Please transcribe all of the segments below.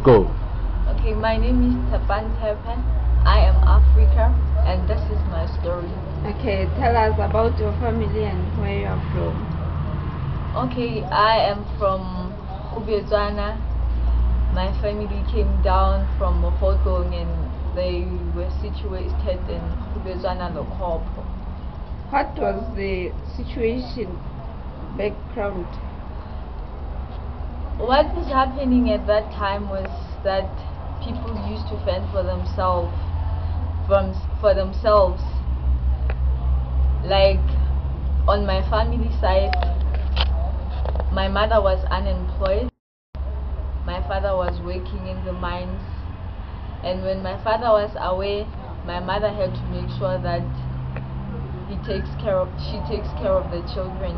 go. Okay, my name is Tapan Tepen. I am Africa, and this is my story. Okay, tell us about your family and where you are from. Okay, I am from Ubezwana. My family came down from Mofokong and they were situated in Ubezwana Lokopo. What was the situation background? What was happening at that time was that people used to fend for themselves, Like on my family side, my mother was unemployed. My father was working in the mines, and when my father was away, my mother had to make sure that she takes care of the children.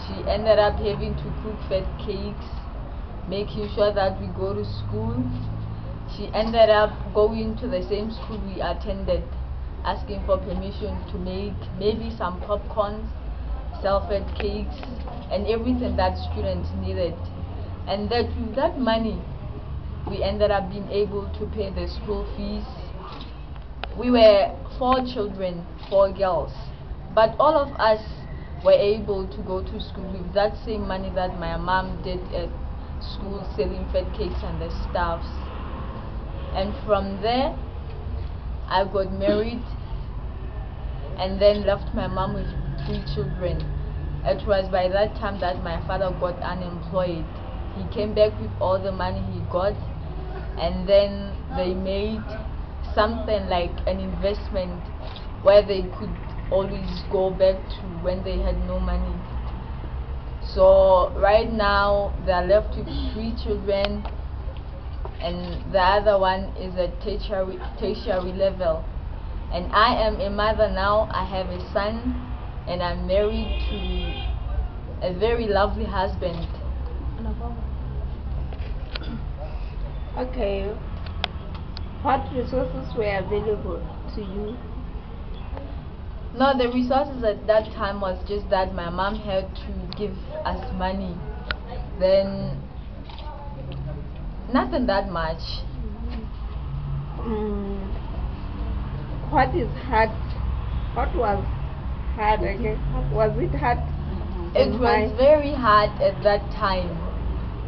She ended up having to cook fat cakes, making sure that we go to school. She ended up going to the same school we attended, asking for permission to make maybe some popcorns, sell fat cakes, and everything that students needed. And that with that money, we ended up being able to pay the school fees. We were 4 children, 4 girls, but all of us were able to go to school with that same money that my mom did at school, selling fat cakes and the stuffs. And from there, I got married and then left my mom with 3 children. It was by that time that my father got unemployed. He came back with all the money he got, and then they made something like an investment where they could always go back to when they had no money. So right now they are left with 3 children, and the other one is at tertiary level. And I am a mother now. I have a son, and I'm married to a very lovely husband. Okay, what resources were available to you? No, the resources at that time was just that my mom had to give us money. Then nothing that much. What is hard? What was hard again? Was it hard? It was very hard at that time,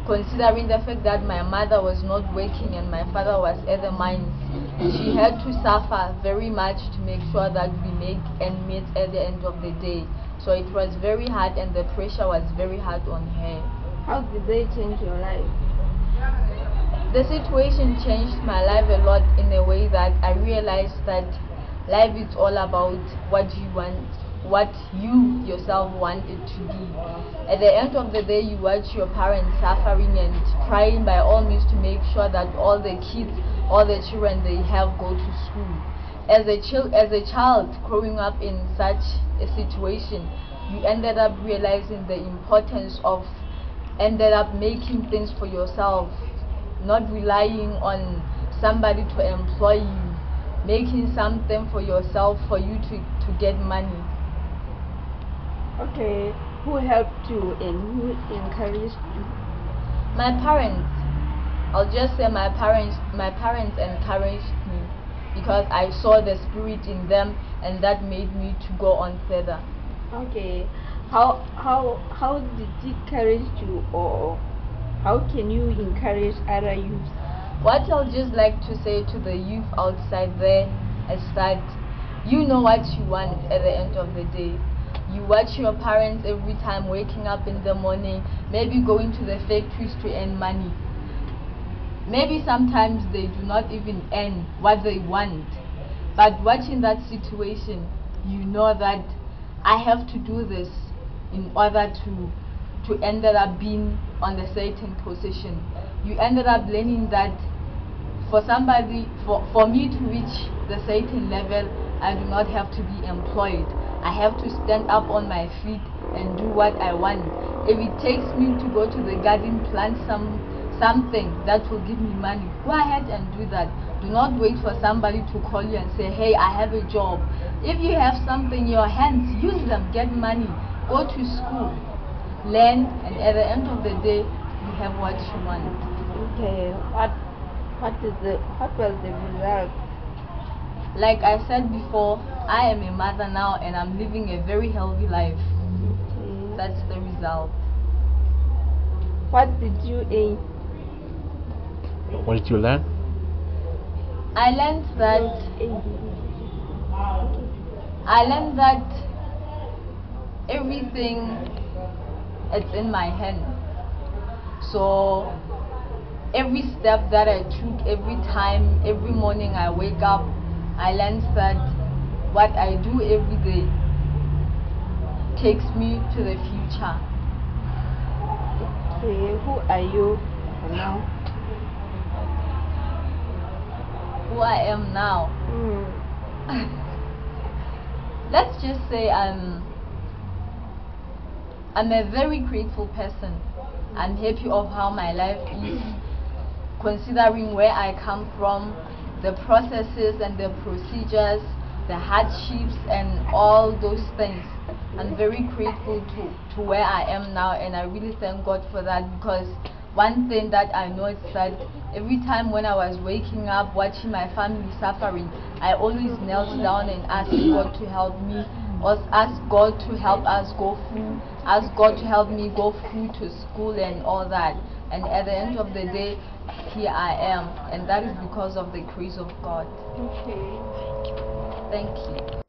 considering the fact that my mother was not working and my father was at the mines. She had to suffer very much to make sure that we make ends meet at the end of the day. So it was very hard, and the pressure was very hard on her. How did they change your life? The situation changed my life a lot in a way that I realized that life is all about what you want, what you yourself want it to be. At the end of the day, you watch your parents suffering and trying by all means to make sure that all the kids, all the children they have go to school. As a child growing up in such a situation, you ended up realizing the importance of ended up making things for yourself, not relying on somebody to employ you, making something for yourself for you to get money. Okay, who helped you and who encouraged you? My parents. I'll just say my parents encouraged me because I saw the spirit in them, and that made me to go on further. Okay, how did it encourage you, or how can you encourage other youth? What I'll just like to say to the youth outside there is that you know what you want at the end of the day. You watch your parents every time waking up in the morning, maybe going to the factories to earn money. Maybe sometimes they do not even earn what they want. But watching that situation, you know that I have to do this in order to end up being on a certain position. You ended up learning that for me to reach the certain level, I do not have to be employed. I have to stand up on my feet and do what I want. If it takes me to go to the garden, plant something that will give me money, go ahead and do that. Do not wait for somebody to call you and say, hey, I have a job. If you have something in your hands, use them, get money, go to school, learn, and at the end of the day, you have what you want. Okay, What was the result? Like I said before, I am a mother now and I'm living a very healthy life. Okay. That's the result. What did you aim? What did you learn? I learned that everything is in my hand. So every step that I took, every time, every morning I wake up, I learned that what I do every day takes me to the future. Okay, who are you now? Who I am now? Let's just say I'm a very grateful person. I'm happy of how my life is, considering where I come from, the processes and the procedures, the hardships and all those things. I'm very grateful to where I am now, and I really thank God for that, because one thing that I know is that every time when I was waking up watching my family suffering, I always knelt down and asked God to help me, or ask God to help us go through, ask God to help me go through to school and all that. And at the end of the day, here I am, and that is because of the grace of God. Okay. Thank you.